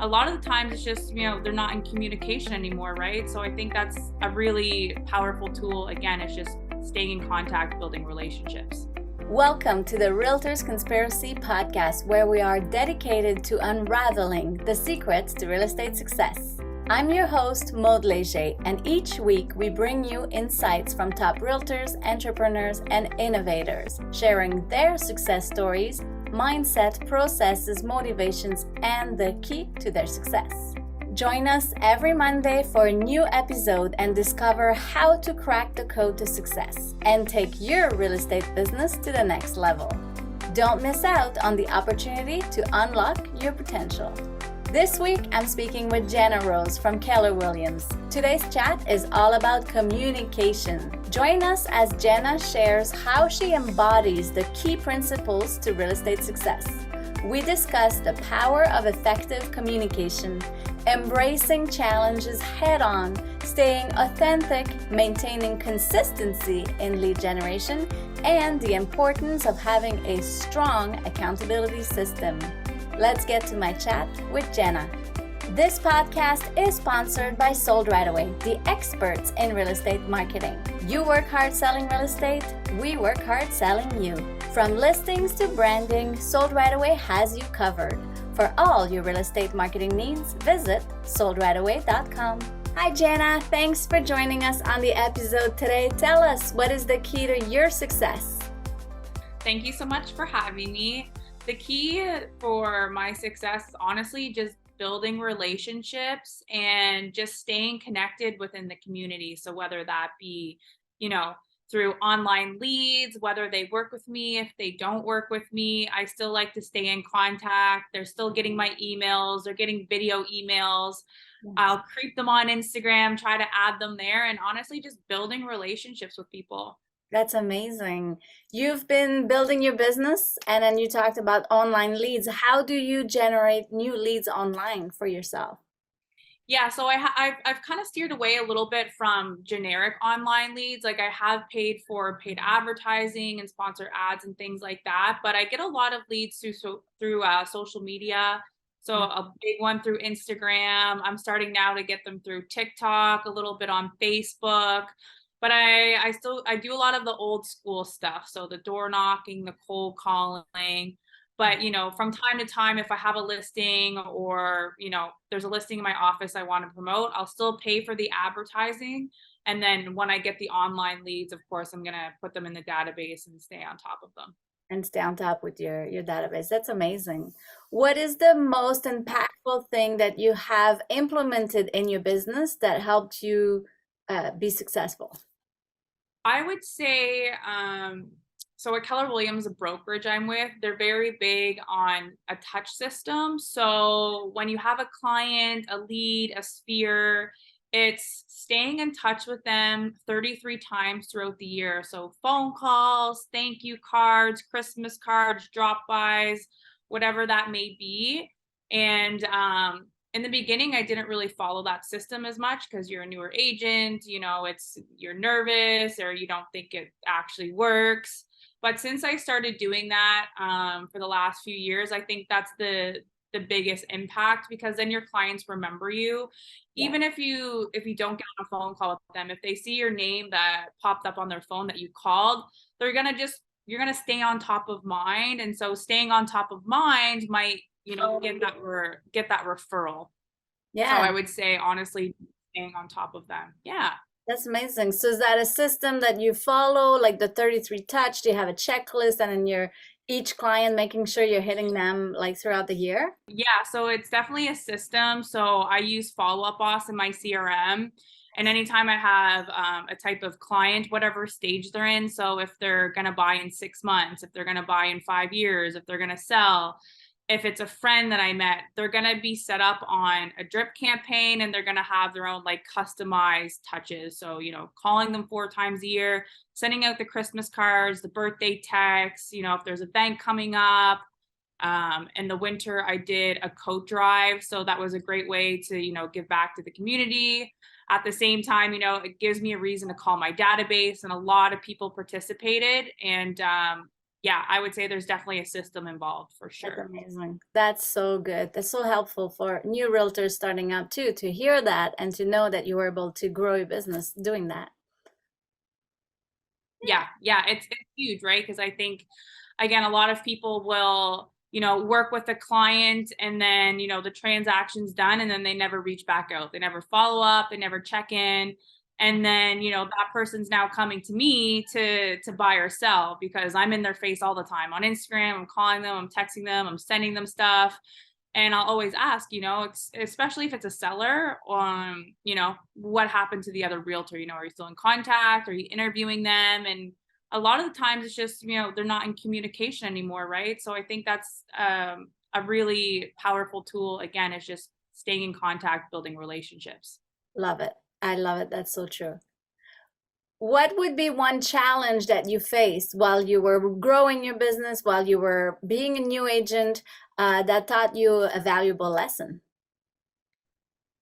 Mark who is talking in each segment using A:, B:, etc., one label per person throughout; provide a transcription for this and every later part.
A: a lot of the times it's just, they're not in communication anymore, right? So I think that's a really powerful tool. Again, it's just staying in contact, building relationships.
B: Welcome to the Realtors Conspiracy Podcast, where we are dedicated to unraveling the secrets to real estate success. I'm your host, Maud Leger, and each week we bring you insights from top realtors, entrepreneurs, and innovators, sharing their success stories, mindset, processes, motivations, and the key to their success. Join us every Monday for a new episode and discover how to crack the code to success and take your real estate business to the next level. Don't miss out on the opportunity to unlock your potential. This week, I'm speaking with Jenna Rose from Keller Williams. Today's chat is all about communication. Join us as Jenna shares how she embodies the key principles to real estate success. We discuss the power of effective communication, embracing challenges head-on, staying authentic, maintaining consistency in lead generation, and the importance of having a strong accountability system. Let's get to my chat with Jenna. This podcast is sponsored by Sold Right Away, the experts in real estate marketing. You work hard selling real estate, we work hard selling you. From listings to branding, Sold Right Away has you covered. For all your real estate marketing needs, visit soldrightaway.com. Hi Jenna, thanks for joining us on the episode today. Tell us, what is the key to your success?
A: Thank you so much for having me. The key for my success is honestly just building relationships and just staying connected within the community. So whether that be, through online leads, whether they work with me, if they don't work with me, I still like to stay in contact. They're still getting my emails, they're getting video emails. Yes. I'll creep them on Instagram, try to add them there, and honestly just building relationships with people.
B: That's amazing. You've been building your business and then you talked about online leads. How do you generate new leads online for yourself?
A: Yeah, so I've kind of steered away a little bit from generic online leads. Like I have paid for paid advertising and sponsor ads and things like that, but I get a lot of leads through social media. So a big one through Instagram. I'm starting now to get them through TikTok, a little bit on Facebook. But I do a lot of the old school stuff. So the door knocking, the cold calling. But, from time to time, if I have a listing or, there's a listing in my office I want to promote, I'll still pay for the advertising. And then when I get the online leads, of course, I'm going to put them in the database and stay on top of them.
B: And stay on top with your database. That's amazing. What is the most impactful thing that you have implemented in your business that helped you be successful?
A: I would say, so at Keller Williams, a brokerage I'm with, they're very big on a touch system. So when you have a client, a lead, a sphere, it's staying in touch with them 33 times throughout the year. So phone calls, thank you cards, Christmas cards, drop-bys, whatever that may be. And in the beginning, I didn't really follow that system as much because you're a newer agent, you're nervous or you don't think it actually works. But since I started doing that for the last few years, I think that's the biggest impact, because then your clients remember you. Yeah. Even if you don't get on a phone call with them, if they see your name that popped up on their phone that you called, you're gonna stay on top of mind. And so staying on top of mind might get that referral. Yeah. So I would say, honestly, staying on top of them. Yeah.
B: That's amazing. So is that a system that you follow, like the 33 touch? Do you have a checklist and then each client making sure you're hitting them like throughout the year?
A: Yeah. So it's definitely a system. So I use Follow Up Boss in my CRM. And anytime I have a type of client, whatever stage they're in, so if they're going to buy in 6 months, if they're going to buy in 5 years, if they're going to sell, if it's a friend that I met, they're going to be set up on a drip campaign and they're going to have their own like customized touches. So, calling them 4 times a year, sending out the Christmas cards, the birthday texts, if there's an event coming up. In the winter, I did a coat drive. So that was a great way to, give back to the community. At the same time, it gives me a reason to call my database, and a lot of people participated. And, yeah, I would say there's definitely a system involved for
B: That's
A: sure.
B: amazing. That's so good. That's so helpful for new realtors starting out too, to hear that and to know that you were able to grow your business doing that.
A: Yeah, yeah, it's huge, right? Because I think, again, a lot of people will, work with a client and then, the transaction's done and then they never reach back out. They never follow up, they never check in. And then, that person's now coming to me to buy or sell because I'm in their face all the time on Instagram. I'm calling them, I'm texting them, I'm sending them stuff. And I'll always ask, especially if it's a seller, what happened to the other realtor? Are you still in contact? Are you interviewing them? And a lot of the times it's just, they're not in communication anymore, right? So I think that's a really powerful tool. Again, it's just staying in contact, building relationships.
B: Love it. I love it. That's so true. What would be one challenge that you faced while you were growing your business, while you were being a new agent, that taught you a valuable lesson?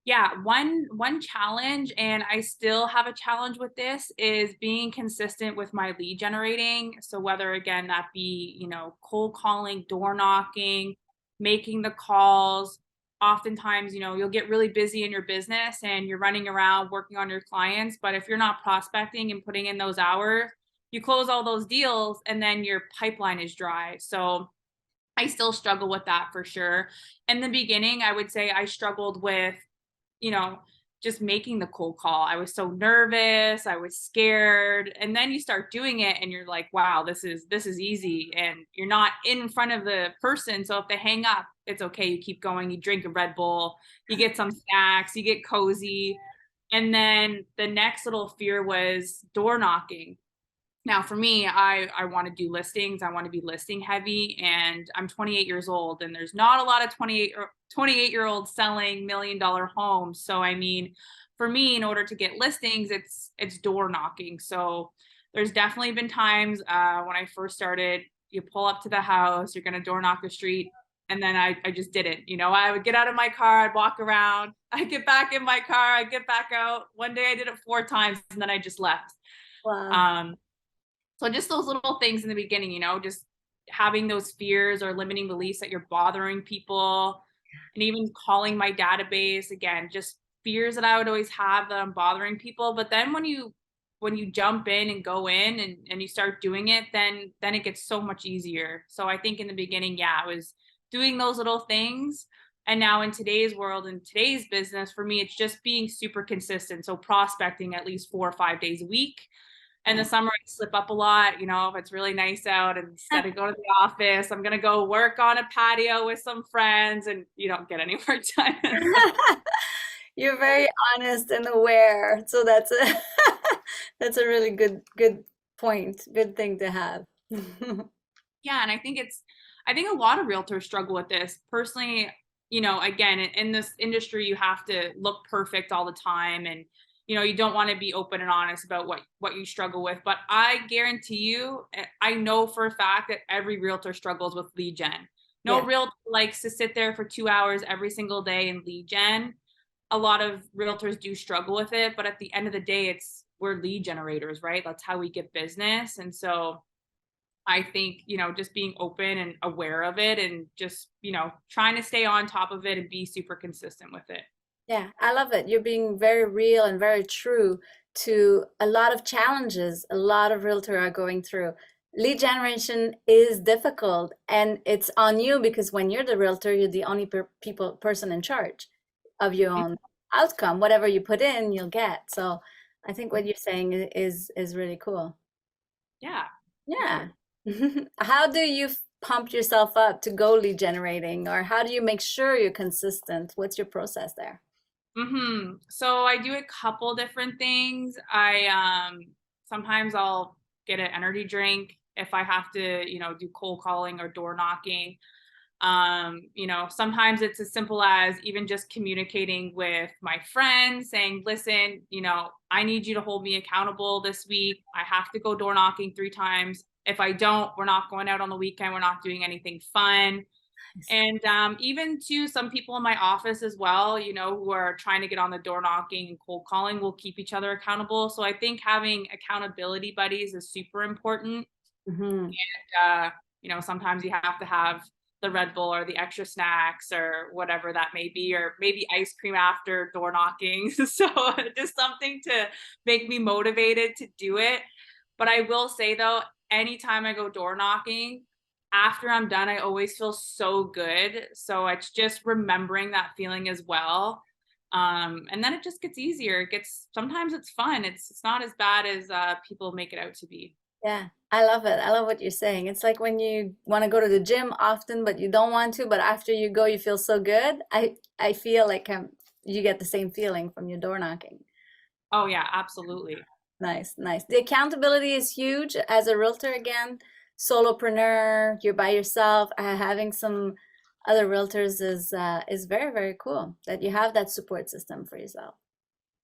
A: Yeah, one challenge, and I still have a challenge with this, is being consistent with my lead generating. So whether again that be, cold calling, door knocking, making the calls, oftentimes, you'll get really busy in your business and you're running around working on your clients, but if you're not prospecting and putting in those hours, you close all those deals and then your pipeline is dry. So I still struggle with that for sure. In the beginning, I would say I struggled with, you know, just making the cold call. I was so nervous, I was scared. And then you start doing it and you're like, wow, this is easy. And you're not in front of the person. So if they hang up, it's okay. You keep going, you drink a Red Bull, you get some snacks, you get cozy. And then the next little fear was door knocking. Now for me, I want to do listings. I want to be listing heavy, and I'm 28 years old and there's not a lot of 28-year-olds selling $1 million homes. So I mean, for me, in order to get listings, it's door knocking. So there's definitely been times when I first started, you pull up to the house, you're going to door knock the street. And then I just didn't, I would get out of my car, I'd walk around, I'd get back in my car, I'd get back out. One day I did it 4 times and then I just left.
B: Wow.
A: Um, so just those little things in the beginning, just having those fears or limiting beliefs that you're bothering people, and even calling my database, again, just fears that I would always have that I'm bothering people. But then when you jump in and go in and you start doing it, then it gets so much easier. So I think in the beginning, yeah, it was doing those little things. And now in today's world, in today's business, for me, it's just being super consistent. So prospecting at least 4 or 5 days a week. In the summer, I slip up a lot, if it's really nice out, and instead of going to the office, I'm going to go work on a patio with some friends, and you don't get any more done.
B: You're very honest and aware. So that's a that's a really good point, good thing to have.
A: Yeah, and I think a lot of realtors struggle with this. Personally, again, in this industry, you have to look perfect all the time, and you don't want to be open and honest about what you struggle with. But I guarantee you, I know for a fact that every realtor struggles with lead gen. No
B: Yeah.
A: realtor likes to sit there for 2 hours every single day and lead gen. A lot of realtors do struggle with it, but at the end of the day, we're lead generators, right? That's how we get business. And so I think, just being open and aware of it, and just, trying to stay on top of it and be super consistent with it.
B: Yeah, I love it. You're being very real and very true to a lot of challenges a lot of realtor are going through. Lead generation is difficult and it's on you because when you're the realtor, you're the only person in charge of your own outcome. Whatever you put in, you'll get. So I think what you're saying is really cool.
A: Yeah, for
B: Yeah.
A: sure.
B: How do you pump yourself up to go lead generating, or how do you make sure you're consistent? What's your process there?
A: So I do a couple different things. I sometimes I'll get an energy drink if I have to, do cold calling or door knocking. Sometimes it's as simple as even just communicating with my friends saying, listen, I need you to hold me accountable this week. I have to go door knocking 3 times. If I don't, we're not going out on the weekend. We're not doing anything fun. And even to some people in my office as well, who are trying to get on the door knocking and cold calling, will keep each other accountable. So I think having accountability buddies is super important.
B: Mm-hmm.
A: uh, sometimes you have to have the Red Bull or the extra snacks or whatever that may be, or maybe ice cream after door knocking. So just something to make me motivated to do it. But I will say though, anytime I go door knocking, after I'm done, I always feel so good. So it's just remembering that feeling as well. And then it just gets easier. Sometimes it's fun. It's not as bad as people make it out to be.
B: Yeah, I love it. I love what you're saying. It's like when you want to go to the gym often, but you don't want to, but after you go, you feel so good. I feel like you get the same feeling from your door knocking.
A: Oh yeah, absolutely.
B: Nice, nice. The accountability is huge as a realtor again. Solopreneur, you're by yourself. Having some other realtors is very, very cool that you have that support system for yourself.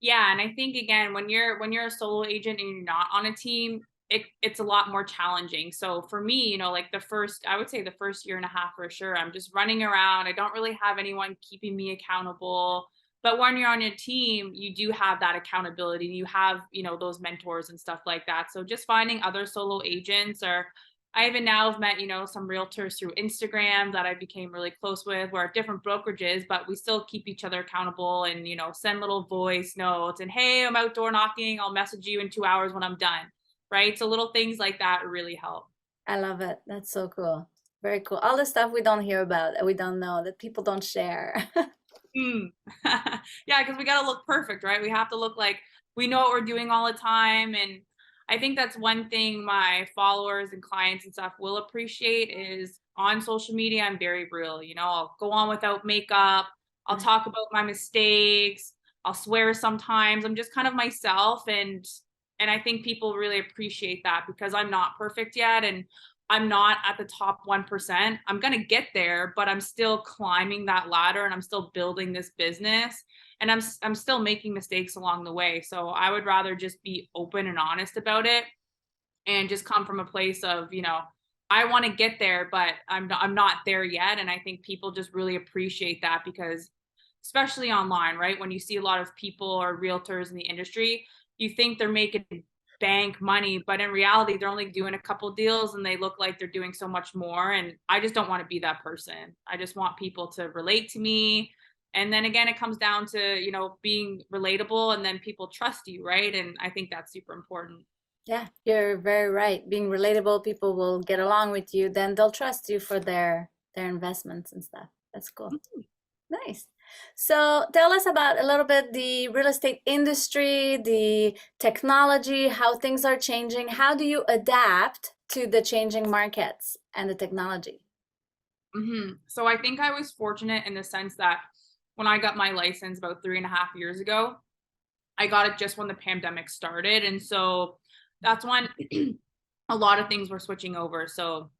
A: Yeah, and I think again, when you're a solo agent and you're not on a team, it's a lot more challenging. So for me, like I would say the first year and a half for sure, I'm just running around. I don't really have anyone keeping me accountable. But when you're on a team, you do have that accountability. You have, those mentors and stuff like that. So just finding other solo agents, or I even now have met, some realtors through Instagram that I became really close with. We're at different brokerages, but we still keep each other accountable and, send little voice notes and, hey, I'm outdoor knocking. I'll message you in 2 hours when I'm done. Right. So little things like that really help.
B: I love it. That's so cool. Very cool. All the stuff we don't hear about, that we don't know, that people don't share.
A: Mm. Yeah, because we got to look perfect, right? We have to look like we know what we're doing all the time. And I think that's one thing my followers and clients and stuff will appreciate is on social media, I'm very real. I'll go on without makeup. I'll talk about my mistakes. I'll swear sometimes. I'm just kind of myself. And I think people really appreciate that because I'm not perfect yet. And I'm not at the top 1%. I'm going to get there, but I'm still climbing that ladder and I'm still building this business and I'm still making mistakes along the way. So I would rather just be open and honest about it and just come from a place of, I want to get there, but I'm not there yet. And I think people just really appreciate that because especially online, right? When you see a lot of people or realtors in the industry, you think they're making bank money, but in reality, they're only doing a couple deals and they look like they're doing so much more. And I just don't want to be that person. I just want people to relate to me. And then again, it comes down to, being relatable and then people trust you, right? And I think that's super important.
B: Yeah, you're very right. Being relatable, people will get along with you, then they'll trust you for their investments and stuff. That's cool. Nice. So tell us about a little bit the real estate industry, the technology, how things are changing. How do you adapt to the changing markets and the technology?
A: So I think I was fortunate in the sense that when I got my license about 3.5 years ago, I got it just when the pandemic started. And so that's when a lot of things were switching over. So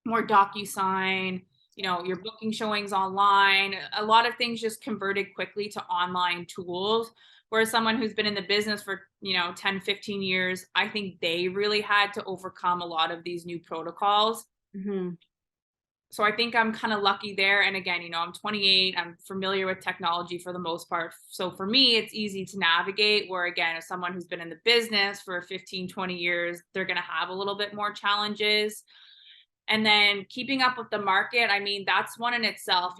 A: more DocuSign, your booking showings online, a lot of things just converted quickly to online tools. Whereas someone who's been in the business for, 10, 15 years, I think they really had to overcome a lot of these new protocols.
B: Hmm.
A: So I think I'm kind of lucky there. And again, I'm 28, I'm familiar with technology for the most part. So for me, it's easy to navigate where again, as someone who's been in the business for 15, 20 years, they're going to have a little bit more challenges. And then keeping up with the market, I mean, that's one in itself.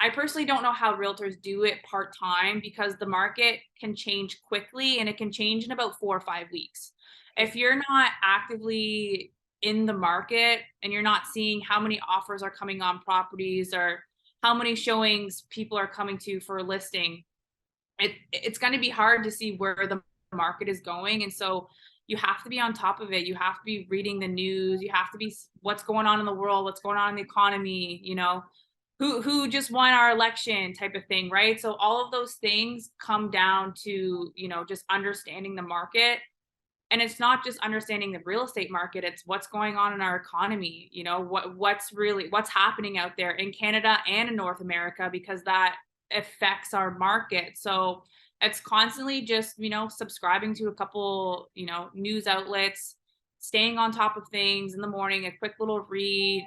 A: I personally don't know how realtors do it part-time because the market can change quickly and it can change in about 4 or 5 weeks. If you're not actively in the market and you're not seeing how many offers are coming on properties or how many showings people are coming to for a listing, it's going to be hard to see where the market is going. And so you have to be on top of it. You have to be reading the news. You have to be what's going on in the world, what's going on in the economy, who just won our election type of thing, right? So all of those things come down to, just understanding the market. And it's not just understanding the real estate market, it's what's going on in our economy, what's happening out there in Canada and in North America, because that affects our market. So it's constantly just, subscribing to a couple, news outlets, staying on top of things in the morning, a quick little read,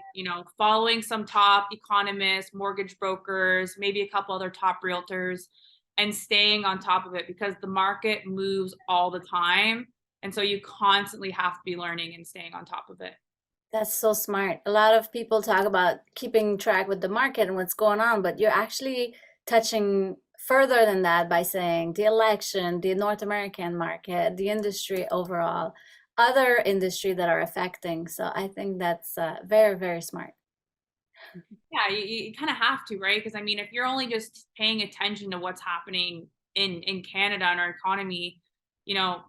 A: following some top economists, mortgage brokers, maybe a couple other top realtors, and staying on top of it because the market moves all the time. And so you constantly have to be learning and staying on top of it.
B: That's so smart. A lot of people talk about keeping track with the market and what's going on, but you're actually touching further than that by saying the election, the North American market, the industry overall, other industry that are affecting. So I think that's very, very smart.
A: Yeah, you kind of have to, right? Because I mean, if you're only just paying attention to what's happening in Canada and our economy,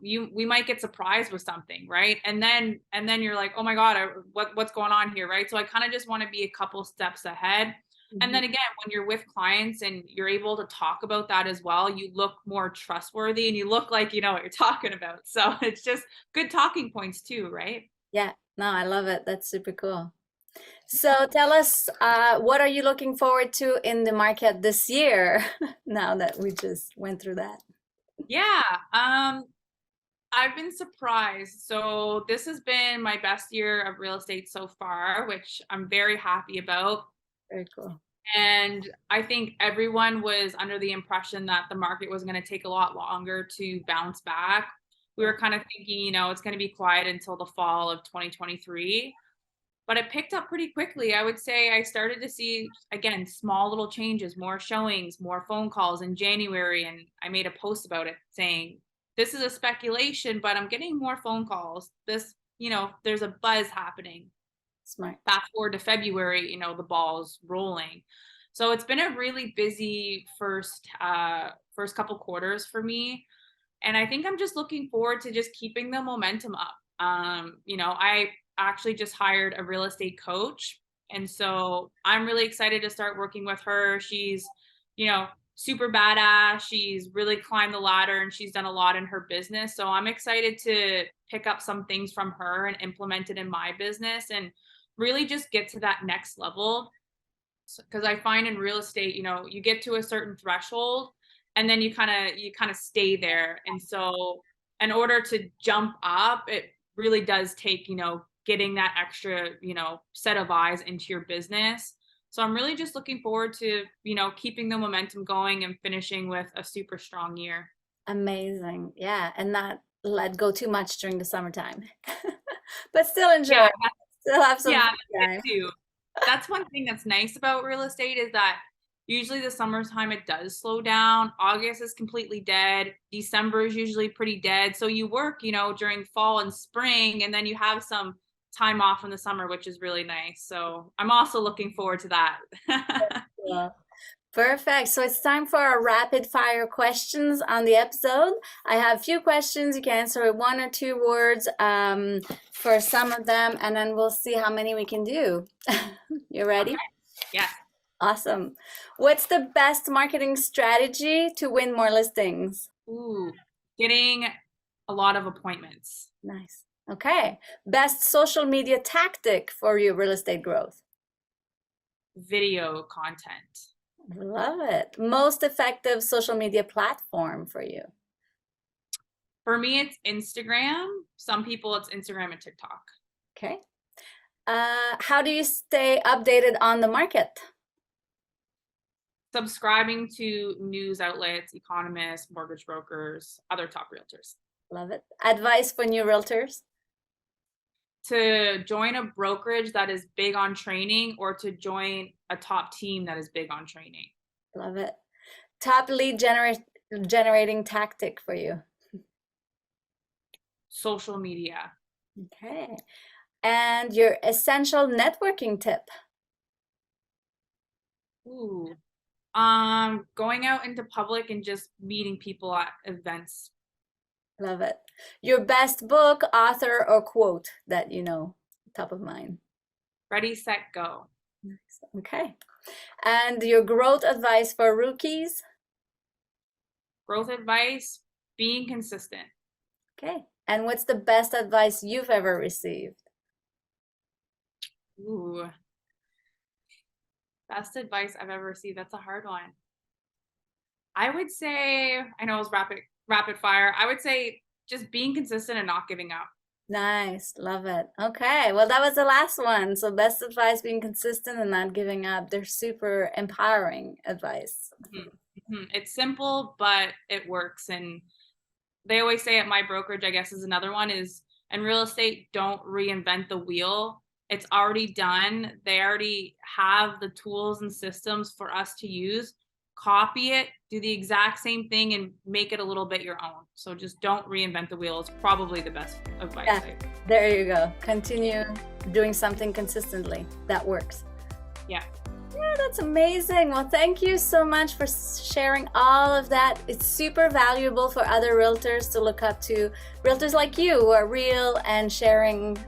A: we might get surprised with something, right? And then you're like, oh my God, what's going on here, right? So I kind of just want to be a couple steps ahead. And
B: Mhm.
A: then again, when you're with clients and you're able to talk about that as well, you look more trustworthy and you look like you know what you're talking about. So it's just good talking points too, right?
B: Yeah, no, I love it. That's super cool. So tell us, what are you looking forward to in the market this year, now that we just went through that?
A: Yeah. I've been surprised. So this has been my best year of real estate so far, which I'm very happy about.
B: Very cool.
A: And I think everyone was under the impression that the market was going to take a lot longer to bounce back. We
B: Yeah.
A: were kind of thinking, it's going to be quiet until the fall of 2023, but it picked up pretty quickly. I would say I started to see, again, small little changes, more showings, more phone calls in January. And I made a post about it saying, this is a speculation, but I'm getting more phone calls. There's a buzz happening.
B: Smart.
A: Fast forward to February, the ball's rolling. So it's been a really busy first couple quarters for me. And I think I'm just looking forward to just keeping the momentum up. I actually just hired a real estate coach. And so I'm really excited to start working with her. She's, super badass. She's really climbed the ladder and she's done a lot in her business. So I'm excited to pick up some things from her and implement it in my business and really just get to that next level. Because I find in real estate, you get to a certain threshold and then you kind of stay there. And so in order to jump up, it really does take, getting that extra, set of eyes into your business. So I'm really just looking forward to, keeping the momentum going and finishing with a super strong year.
B: Amazing. Yeah, and not let go too much during the summertime. But still enjoy.
A: Yeah,
B: Still have some
A: yeah,
B: free
A: that's
B: time.
A: it too. That's one thing that's nice about real estate is that usually the summertime it does slow down. August is completely dead. December is usually pretty dead. So you work, during fall and spring, and then you have some time off in the summer, which is really nice. So I'm also looking forward to that.
B: Yeah. Perfect. So it's time for our rapid fire questions on the episode. I have a few questions. You can answer with 1 or 2 words for some of them, and then we'll see how many we can do. You ready?
A: Okay. Yes.
B: Awesome. What's the best marketing strategy to win more listings?
A: Ooh, getting a lot of appointments.
B: Nice. Okay. Best social media tactic for your real estate growth?
A: Video content.
B: Love it. Most effective social media platform for you?
A: For me, it's Instagram. Some people, it's Instagram and TikTok.
B: Okay. How do you stay updated on the market?
A: Subscribing to news outlets, economists, mortgage brokers, other top realtors.
B: Love it. Advice for new realtors?
A: To join a brokerage that is big on training or to join a top team that is big on training.
B: Love it. Top lead generating tactic for you?
A: Social media.
B: Okay. And your essential networking tip?
A: Ooh. Going out into public and just meeting people at events.
B: Love it. Your best book, author, or quote that you know, top of mind?
A: Ready, set, go.
B: Nice. Okay. And your growth advice for rookies?
A: Growth advice, being consistent.
B: Okay. And what's the best advice you've ever received?
A: Ooh. Best advice I've ever received. That's a hard one. I would say, I know it was rapid fire. I would say just being consistent and not giving up.
B: Nice. Love it. Okay. Well, that was the last one. So best advice, being consistent and not giving up. They're super empowering advice.
A: It's simple, but it works. And they always say at my brokerage, I guess is another one, is in real estate, don't reinvent the wheel. It's already done. They already have the tools and systems for us to use. Copy it, do the exact same thing, and make it a little bit your own. So just don't reinvent the wheel is probably the best advice.
B: Yeah, there you go. Continue doing something consistently that works.
A: Yeah.
B: Yeah, that's amazing. Well, thank you so much for sharing all of that. It's super valuable for other realtors to look up to, realtors like you who are real and sharing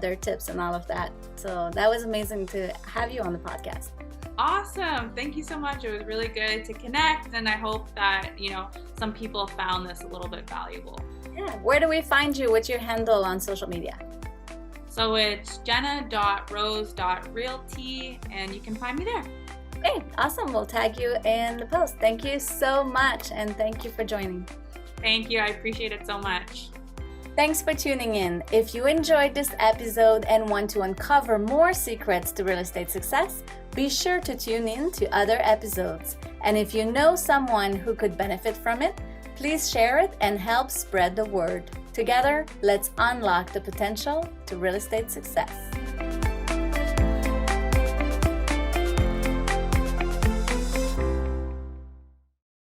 B: their tips and all of that. So that was amazing to have you on the podcast.
A: Awesome. Thank you so much. It was really good to connect, and I hope that, some people found this a little bit valuable.
B: Yeah. Where do we find you? What's your handle on social media?
A: So it's jenna.rose.realty, and you can find me there.
B: Okay, awesome. We'll tag you in the post. Thank you so much, and thank you for joining.
A: Thank you. I appreciate it so much.
B: Thanks for tuning in. If you enjoyed this episode and want to uncover more secrets to real estate success, be sure to tune in to other episodes. And if you know someone who could benefit from it, please share it and help spread the word. Together, let's unlock the potential to real estate success.